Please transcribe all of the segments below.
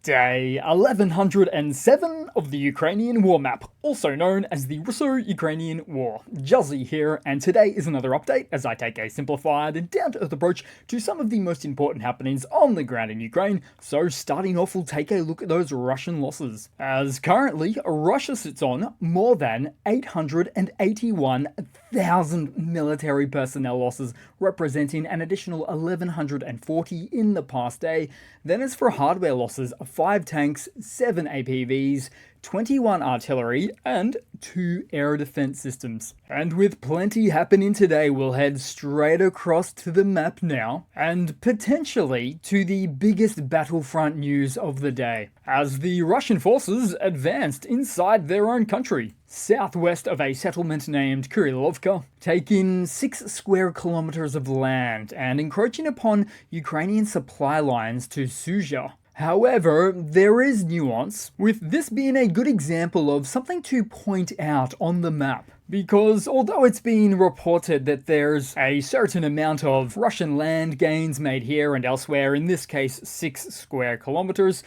Day 1107 of the Ukrainian War Map, also known as the Russo-Ukrainian War. Juzzie here, and today is another update as I take a simplified and down-to-earth approach to some of the most important happenings on the ground in Ukraine. So starting off, we'll take a look at those Russian losses. As currently, Russia sits on more than 881,000 military personnel losses, representing an additional 1,140 in the past day. Then as for hardware losses, 5 tanks, 7 APVs, 21 artillery, and 2 air defense systems. And with plenty happening today, we'll head straight across to the map now, and potentially to the biggest Battlefront news of the day, as the Russian forces advanced inside their own country, southwest of a settlement named Kurilovka, taking 6 square kilometers of land and encroaching upon Ukrainian supply lines to Sudzha. However, there is nuance, with this being a good example of something to point out on the map. Because although it's been reported that there's a certain amount of Russian land gains made here and elsewhere, in this case 6 square kilometers,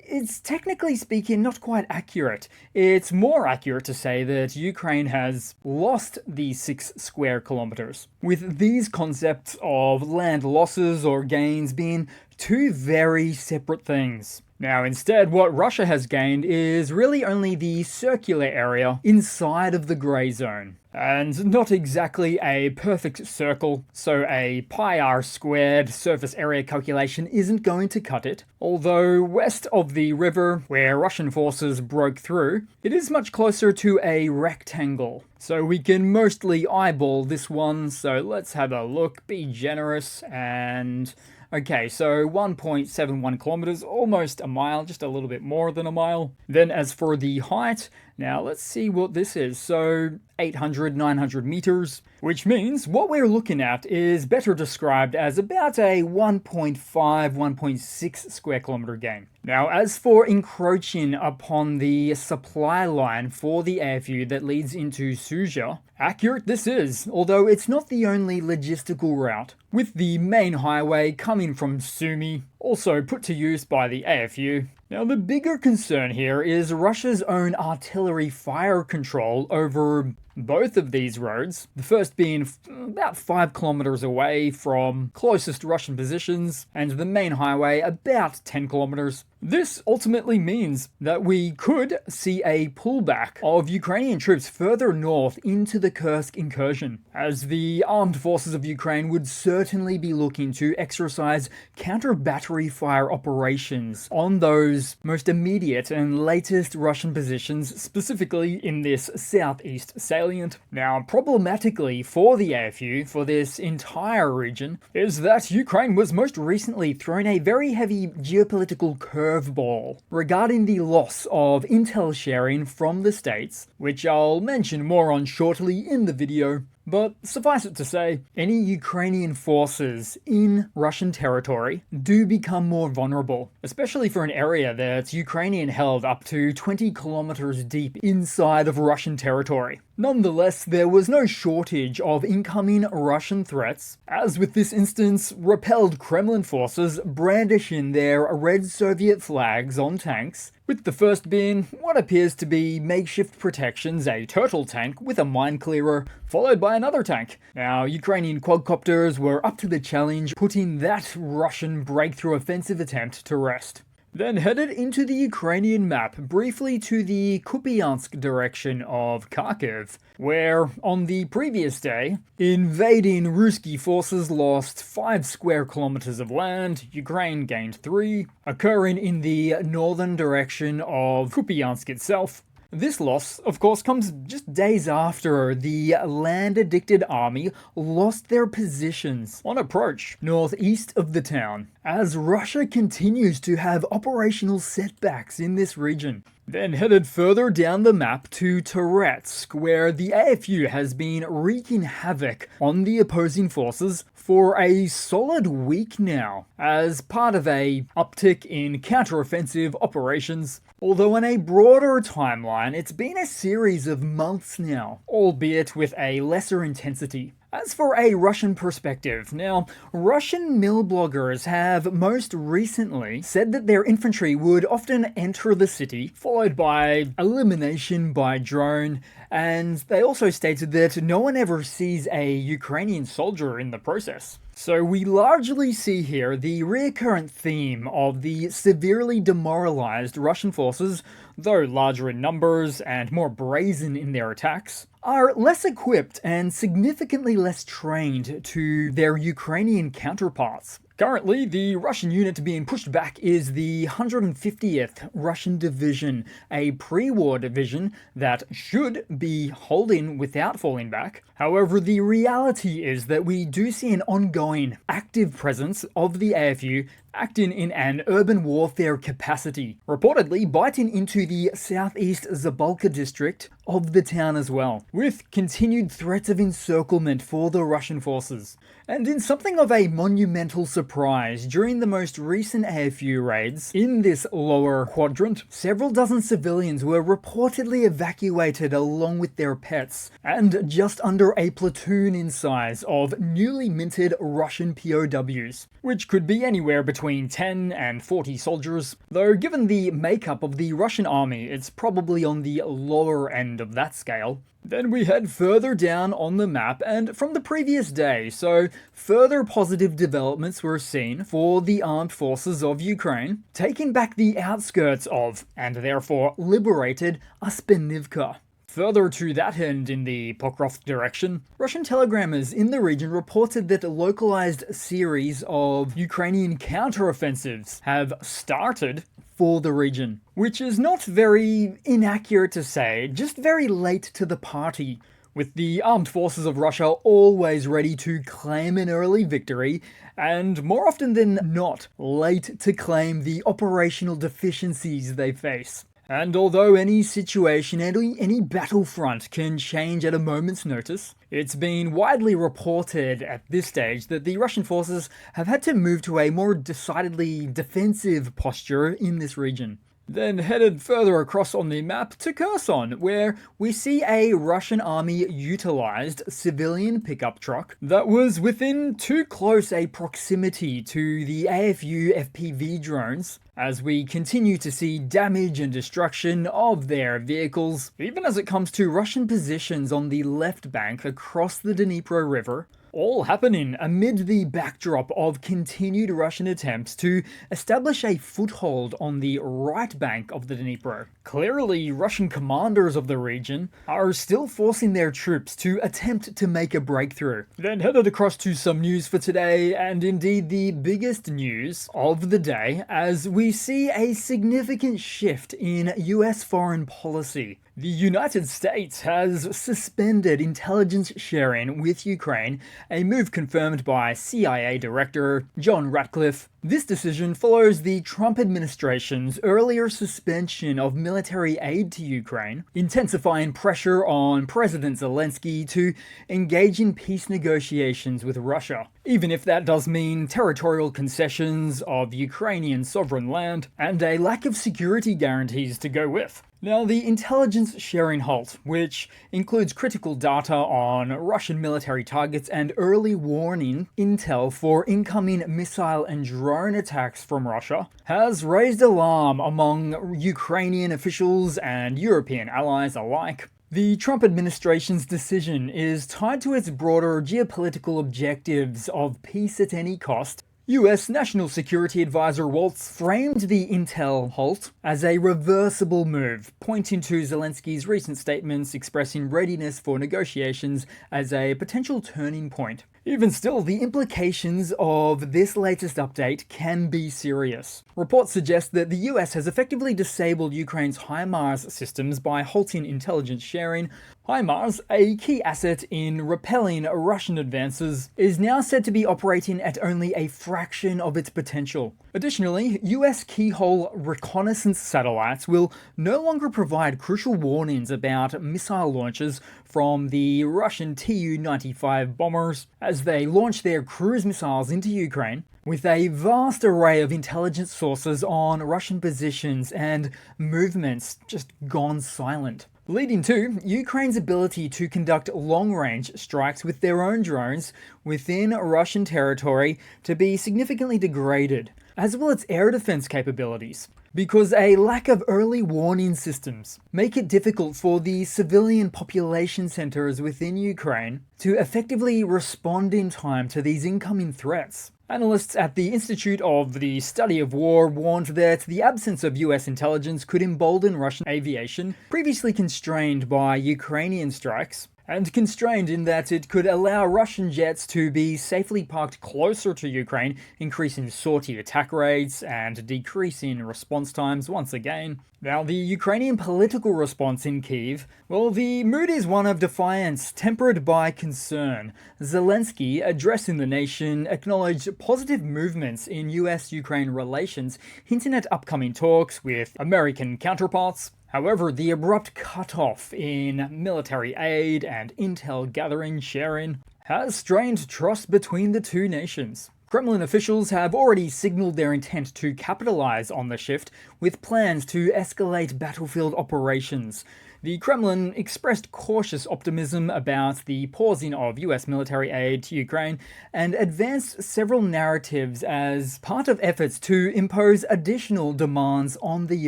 it's technically speaking not quite accurate. It's more accurate to say that Ukraine has lost these 6 square kilometers, with these concepts of land losses or gains being two very separate things. Now instead, what Russia has gained is really only the circular area inside of the grey zone. And not exactly a perfect circle, so a pi r squared surface area calculation isn't going to cut it. Although west of the river, where Russian forces broke through, it is much closer to a rectangle. So we can mostly eyeball this one, so let's have a look, be generous, and okay, so 1.71 kilometers, almost a mile, just a little bit more than a mile. Then as for the height, now let's see what this is. So 800, 900 meters, which means what we're looking at is better described as about a 1.5, 1.6 square kilometer gain. Now, as for encroaching upon the supply line for the AFU that leads into Sudzha, accurate this is, although it's not the only logistical route, with the main highway coming from Sumy, also put to use by the AFU. Now, the bigger concern here is Russia's own artillery fire control over both of these roads, the first being about 5 kilometers away from closest Russian positions, and the main highway about 10 kilometers. This ultimately means that we could see a pullback of Ukrainian troops further north into the Kursk incursion, as the armed forces of Ukraine would certainly be looking to exercise counter-battery fire operations on those most immediate and latest Russian positions, specifically in this southeast salient. Now, problematically for the AFU, for this entire region, is that Ukraine was most recently thrown a very heavy geopolitical curveball regarding the loss of intel sharing from the States, which I'll mention more on shortly in the video. But suffice it to say, any Ukrainian forces in Russian territory do become more vulnerable, especially for an area that's Ukrainian held up to 20 kilometers deep inside of Russian territory. Nonetheless, there was no shortage of incoming Russian threats, as with this instance, repelled Kremlin forces brandishing their red Soviet flags on tanks, with the first being what appears to be makeshift protections, a turtle tank with a mine clearer, followed by another tank. Now, Ukrainian quadcopters were up to the challenge, putting that Russian breakthrough offensive attempt to rest. Then headed into the Ukrainian map, briefly to the Kupiansk direction of Kharkiv, where, on the previous day, invading Ruski forces lost 5 square kilometers of land, Ukraine gained 3, occurring in the northern direction of Kupiansk itself. This loss, of course, comes just days after the land-addicted army lost their positions on approach northeast of the town, as Russia continues to have operational setbacks in this region. Then headed further down the map to Toretsk, where the AFU has been wreaking havoc on the opposing forces for a solid week now, as part of a uptick in counteroffensive operations. Although on a broader timeline, it's been a series of months now, albeit with a lesser intensity, As for a Russian perspective, now, Russian mill bloggers have most recently said that their infantry would often enter the city, followed by elimination by drone, and they also stated that no one ever sees a Ukrainian soldier in the process. So we largely see here the recurrent theme of the severely demoralized Russian forces, though larger in numbers and more brazen in their attacks, are less equipped and significantly less trained to their Ukrainian counterparts. Currently, the Russian unit being pushed back is the 150th Russian Division, a pre-war division that should be holding without falling back. However, the reality is that we do see an ongoing active presence of the AFU acting in an urban warfare capacity, reportedly biting into the southeast Zabalka district of the town as well, with continued threats of encirclement for the Russian forces. And in something of a monumental surprise, during the most recent AFU raids in this lower quadrant, several dozen civilians were reportedly evacuated along with their pets, and just under a platoon in size of newly minted Russian POWs, which could be anywhere between 10 and 40 soldiers, though given the makeup of the Russian army, it's probably on the lower end of that scale. Then we head further down on the map, and from the previous day, so further positive developments were seen for the armed forces of Ukraine, taking back the outskirts of, and therefore liberated, Uspenivka. Further to that end in the Pokrovsk direction, Russian telegrammers in the region reported that a localized series of Ukrainian counteroffensives have started for the region, which is not very inaccurate to say, just very late to the party, with the armed forces of Russia always ready to claim an early victory, and more often than not, late to claim the operational deficiencies they face. And although any situation, any battlefront can change at a moment's notice, it's been widely reported at this stage that the Russian forces have had to move to a more decidedly defensive posture in this region. Then headed further across on the map to Kherson, where we see a Russian army utilized civilian pickup truck that was within too close a proximity to the AFU FPV drones, as we continue to see damage and destruction of their vehicles, even as it comes to Russian positions on the left bank across the Dnipro River, all happening amid the backdrop of continued Russian attempts to establish a foothold on the right bank of the Dnipro. Clearly, Russian commanders of the region are still forcing their troops to attempt to make a breakthrough. Then headed across to some news for today, and indeed the biggest news of the day, as we see a significant shift in US foreign policy. The United States has suspended intelligence sharing with Ukraine, a move confirmed by CIA Director John Ratcliffe. This decision follows the Trump administration's earlier suspension of military aid to Ukraine, intensifying pressure on President Zelensky to engage in peace negotiations with Russia, even if that does mean territorial concessions of Ukrainian sovereign land and a lack of security guarantees to go with. Now, the intelligence sharing halt, which includes critical data on Russian military targets and early warning intel for incoming missile and drone attacks from Russia, has raised alarm among Ukrainian officials and European allies alike. The Trump administration's decision is tied to its broader geopolitical objectives of peace at any cost. US National Security Advisor Waltz framed the intel halt as a reversible move, pointing to Zelensky's recent statements expressing readiness for negotiations as a potential turning point. Even still, the implications of this latest update can be serious. Reports suggest that the US has effectively disabled Ukraine's HIMARS systems by halting intelligence sharing. HIMARS, a key asset in repelling Russian advances, is now said to be operating at only a fraction of its potential. Additionally, US keyhole reconnaissance satellites will no longer provide crucial warnings about missile launches from the Russian Tu-95 bombers as they launch their cruise missiles into Ukraine, with a vast array of intelligence sources on Russian positions and movements just gone silent. leading to Ukraine's ability to conduct long-range strikes with their own drones within Russian territory to be significantly degraded, as well as air defense capabilities, because a lack of early warning systems make it difficult for the civilian population centers within Ukraine to effectively respond in time to these incoming threats. Analysts at the Institute of the Study of War warned that the absence of US intelligence could embolden Russian aviation, previously constrained by Ukrainian strikes, and constrained in that it could allow Russian jets to be safely parked closer to Ukraine, increasing sortie attack rates and decreasing response times once again. Now, the Ukrainian political response in Kyiv, well, the mood is one of defiance, tempered by concern. Zelensky, addressing the nation, acknowledged positive movements in US-Ukraine relations, hinting at upcoming talks with American counterparts. However, the abrupt cutoff in military aid and intel gathering sharing has strained trust between the two nations. Kremlin officials have already signaled their intent to capitalize on the shift with plans to escalate battlefield operations. The Kremlin expressed cautious optimism about the pausing of US military aid to Ukraine and advanced several narratives as part of efforts to impose additional demands on the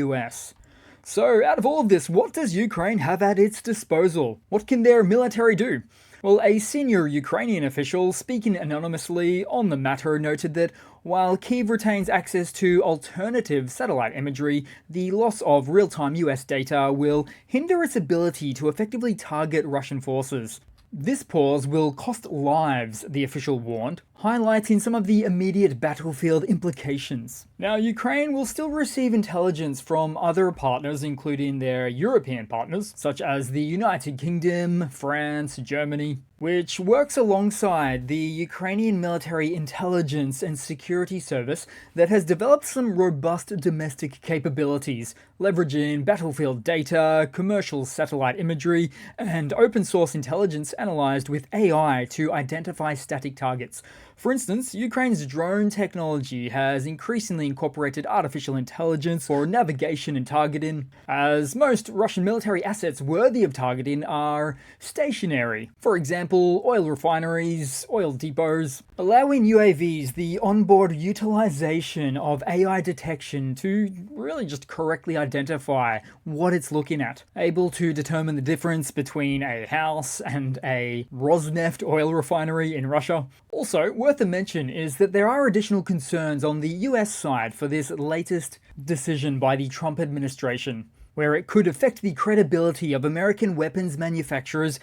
US. So, out of all of this, what does Ukraine have at its disposal? What can their military do? Well, a senior Ukrainian official speaking anonymously on the matter noted that while Kyiv retains access to alternative satellite imagery, the loss of real-time US data will hinder its ability to effectively target Russian forces. This pause will cost lives, the official warned, highlighting some of the immediate battlefield implications. Now, Ukraine will still receive intelligence from other partners, including their European partners, such as the United Kingdom, France, Germany, which works alongside the Ukrainian Military Intelligence and Security Service that has developed some robust domestic capabilities, leveraging battlefield data, commercial satellite imagery, and open-source intelligence analyzed with AI to identify static targets. For instance, Ukraine's drone technology has increasingly incorporated artificial intelligence for navigation and targeting, as most Russian military assets worthy of targeting are stationary. For example, oil refineries, oil depots, allowing UAVs the onboard utilization of AI detection to really just correctly identify what it's looking at, able to determine the difference between a house and a Rosneft oil refinery in Russia. Also, worth a mention is that there are additional concerns on the US side for this latest decision by the Trump administration, where it could affect the credibility of American weapons manufacturers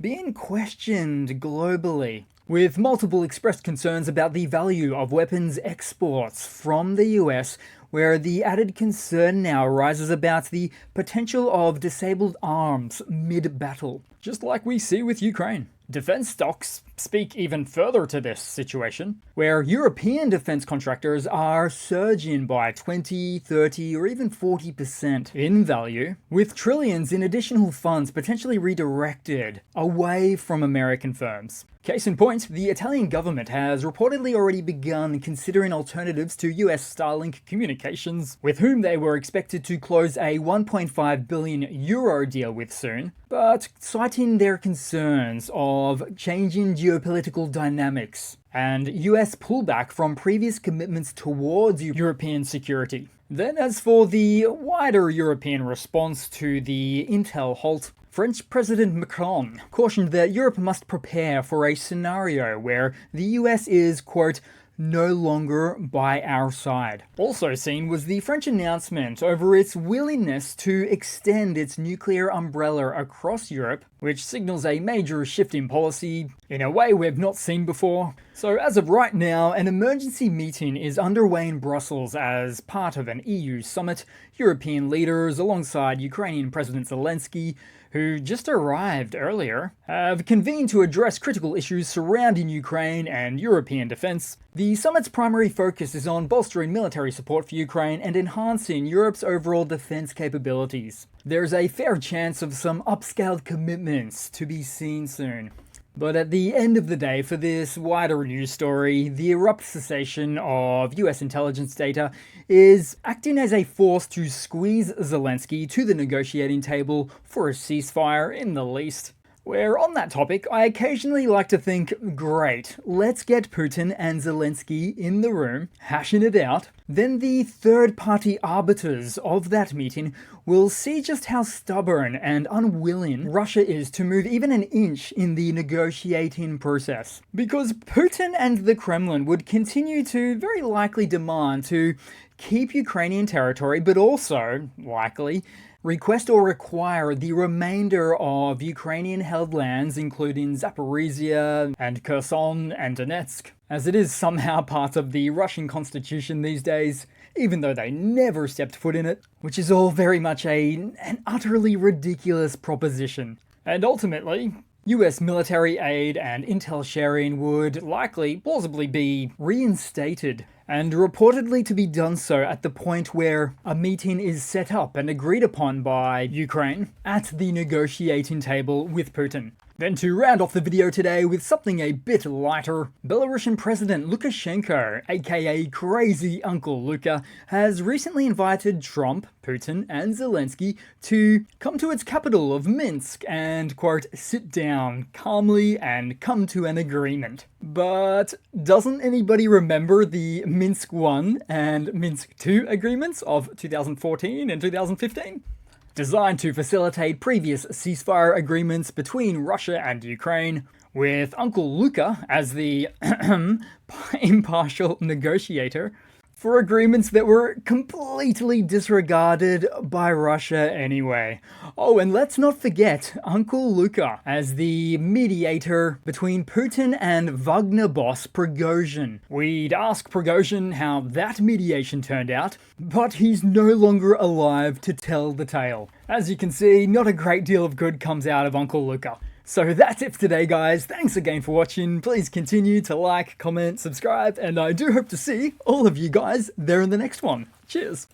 being questioned globally, with multiple expressed concerns about the value of weapons exports from the US, where the added concern now arises about the potential of disabled arms mid-battle, just like we see with Ukraine. Defense stocks speak even further to this situation, where European defense contractors are surging by 20, 30, or even 40% in value, with trillions in additional funds potentially redirected away from American firms. Case in point, the Italian government has reportedly already begun considering alternatives to US Starlink Communications, with whom they were expected to close a 1.5 billion euro deal with soon, but citing their concerns of changing geopolitical dynamics and US pullback from previous commitments towards European security. Then, as for the wider European response to the Intel halt, French President Macron cautioned that Europe must prepare for a scenario where the US is, quote, no longer by our side. Also seen was the French announcement over its willingness to extend its nuclear umbrella across Europe, which signals a major shift in policy in a way we've not seen before. So as of right now, an emergency meeting is underway in Brussels as part of an EU summit. European leaders, alongside Ukrainian President Zelensky, who just arrived earlier, have convened to address critical issues surrounding Ukraine and European defense. The summit's primary focus is on bolstering military support for Ukraine and enhancing Europe's overall defense capabilities. There's a fair chance of some upscaled commitments to be seen soon. But at the end of the day, for this wider news story, the abrupt cessation of US intelligence data is acting as a force to squeeze Zelensky to the negotiating table for a ceasefire in the least. Where on that topic, I occasionally like to think, great, let's get Putin and Zelensky in the room, hashing it out. Then the third-party arbiters of that meeting will see just how stubborn and unwilling Russia is to move even an inch in the negotiating process. Because Putin and the Kremlin would continue to very likely demand to keep Ukrainian territory, but also, likely, request or require the remainder of Ukrainian-held lands, including Zaporizhia and Kherson and Donetsk, as it is somehow part of the Russian constitution these days, even though they never stepped foot in it, which is all very much an utterly ridiculous proposition. And ultimately, US military aid and intel sharing would likely, plausibly be reinstated, and reportedly to be done so at the point where a meeting is set up and agreed upon by Ukraine at the negotiating table with Putin. Then to round off the video today with something a bit lighter, Belarusian President Lukashenko, aka Crazy Uncle Luka, has recently invited Trump, Putin, and Zelensky to come to its capital of Minsk and, quote, sit down calmly and come to an agreement. But doesn't anybody remember the Minsk I and Minsk II agreements of 2014 and 2015? Designed to facilitate previous ceasefire agreements between Russia and Ukraine, with Uncle Luka as the impartial negotiator, for agreements that were completely disregarded by Russia anyway. Oh, and let's not forget Uncle Luka as the mediator between Putin and Wagner boss Prigozhin. We'd ask Prigozhin how that mediation turned out, but he's no longer alive to tell the tale. As you can see, not a great deal of good comes out of Uncle Luka. So that's it for today, guys. Thanks again for watching. Please continue to like, comment, subscribe, and I do hope to see all of you guys there in the next one. Cheers.